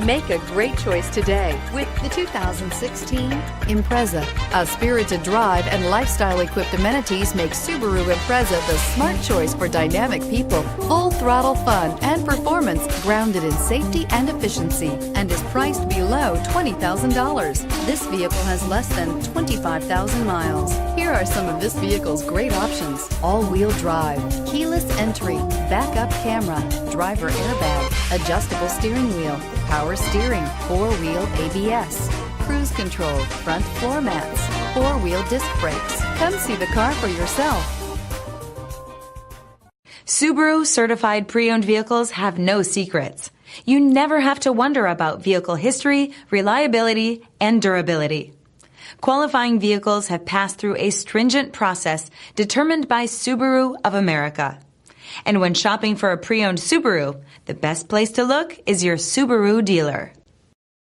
Make a great choice today with the 2016 Impreza. A spirited drive and lifestyle-equipped amenities make Subaru Impreza the smart choice for dynamic people. Full throttle fun and performance grounded in safety and efficiency, and is priced below $20,000. This vehicle has less than 25,000 miles. Here are some of this vehicle's great options: all-wheel drive, keyless entry, backup camera, driver airbag, adjustable steering wheel, power steering, four-wheel ABS, cruise control, front floor mats, four-wheel disc brakes. Come see the car for yourself. Subaru certified pre-owned vehicles have no secrets. You never have to wonder about vehicle history, reliability, and durability. Qualifying vehicles have passed through a stringent process determined by Subaru of America. And when shopping for a pre-owned Subaru, the best place to look is your Subaru dealer.